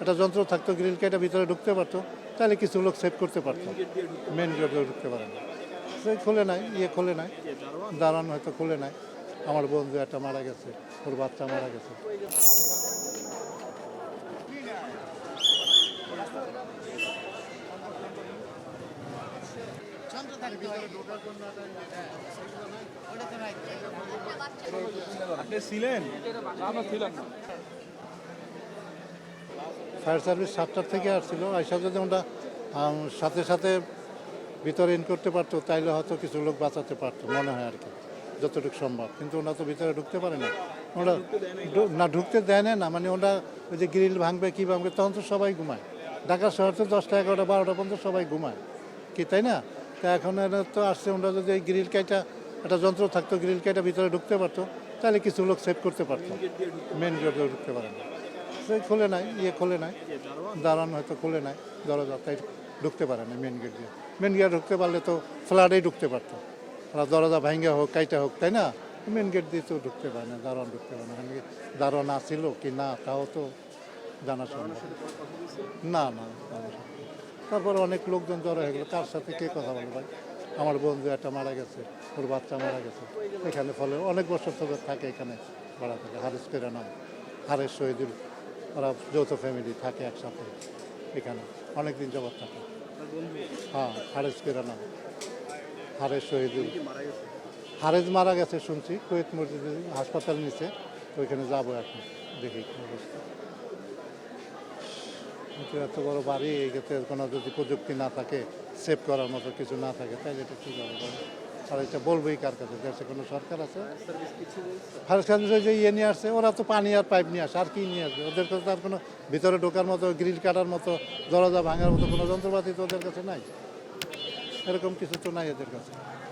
একটা যন্ত্র থাকতো, গ্রিল কেটে ভিতরে ঢুকতে পারতো, তাহলে কিছু লোক সেভ করতে পারতো। মেন গেট দিয়ে ঢুকতে পারে না, সে খুলে নাই, খোলে নাই, দাঁড়ান হয়তো খুলে নাই। আমার বন্ধু একটা মারা গেছে, ওর বাচ্চা মারা গেছে। আপনি ছিলেন? আমরা ছিলাম না। ফায়ার সার্ভিস 7টার থেকে আসছিল, আইসা যদি ওটা সাথে সাথে ভিতরে ইন করতে পারতো, তাইলে হয়তো কিছু লোক বাঁচাতে পারতো, মনে হয় আর কি, যতটুকু সম্ভব। কিন্তু ওরা তো ভিতরে ঢুকতে পারে না, ওরা না ঢুকতে দেয় না, মানে ওরা ওই যে গ্রিল ভাঙবে কী ভাঙবে, তখন তো সবাই ঘুমায়। ঢাকা শহর তো 10টা 11টা 12টা পর্যন্ত সবাই ঘুমায়, কি তাই না? তা এখন এরা তো আসছে, ওরা যদি এই গ্রিল কাইটা একটা যন্ত্র থাকতো, গ্রিল কাইটা ভিতরে ঢুকতে পারতো, তাহলে কিছু লোক সেভ করতে পারতো। মেন গেট দিয়ে ঢুকতে পারে না, সে খুলে নাই, খোলে নাই, দাঁড়ান হয়তো খুলে নাই, দরজা, তাই ঢুকতে পারে না মেন গেট দিয়ে। মেন গেট ঢুকতে পারলে তো ফ্ল্যাটেই ঢুকতে পারতো, ওরা দরজা ভাঙ্গা হোক কাইটা হোক, তাই না? মেন গেট দিয়ে তো ঢুকতে পারে না, দারোয়ান ঢুকতে পারে না। দারোয়ান আসছিল কি না তাও তো জানা সম্ভব না, না জানা সম্ভব। তারপরে অনেক লোকজন জড়ো হয়ে গেলো, কার সাথে কে কথা বলে ভাই? আমার বন্ধু একটা মারা গেছে, ওর বাচ্চা মারা গেছে এখানে, ফলে অনেক বছর ধরে থাকে এখানে, ভাড়া থাকে। হারেস পেরা নাম, হারেস শহীদুল, ওরা যৌথ ফ্যামিলি থাকে একসাথে এখানে, অনেক দিন যাবত থাকে। হ্যাঁ, হারেস পেরা নাম, হারেস শহীদুল। হারেজ মারা গেছে শুনছি, কুয়েত মসজিদে হাসপাতাল নিচে, তো ওইখানে যাবো এখন, দেখি কি অবস্থা। কিন্তু এত বড় বাড়ি, এই ক্ষেত্রে কোনো যদি প্রযুক্তি না থাকে, সেভ করার মতো কিছু না থাকে, তাহলে এটা কী করবো? আর এটা বলবোই কার কাছে? দেশে কোনো সরকার আছে? ফায়ার সার্ভিস যে নিয়ে আসছে, ওরা তো পানি আর পাইপ নিয়ে আসে, আর কি নিয়ে আসবে? ওদের কাছে আর কোনো ভিতরে ঢোকার মতো, গ্রিল কাটার মতো, দরজা ভাঙার মতো কোনো যন্ত্রপাতি তো ওদের কাছে নাই, এরকম কিছু তো নাই এদের কাছে।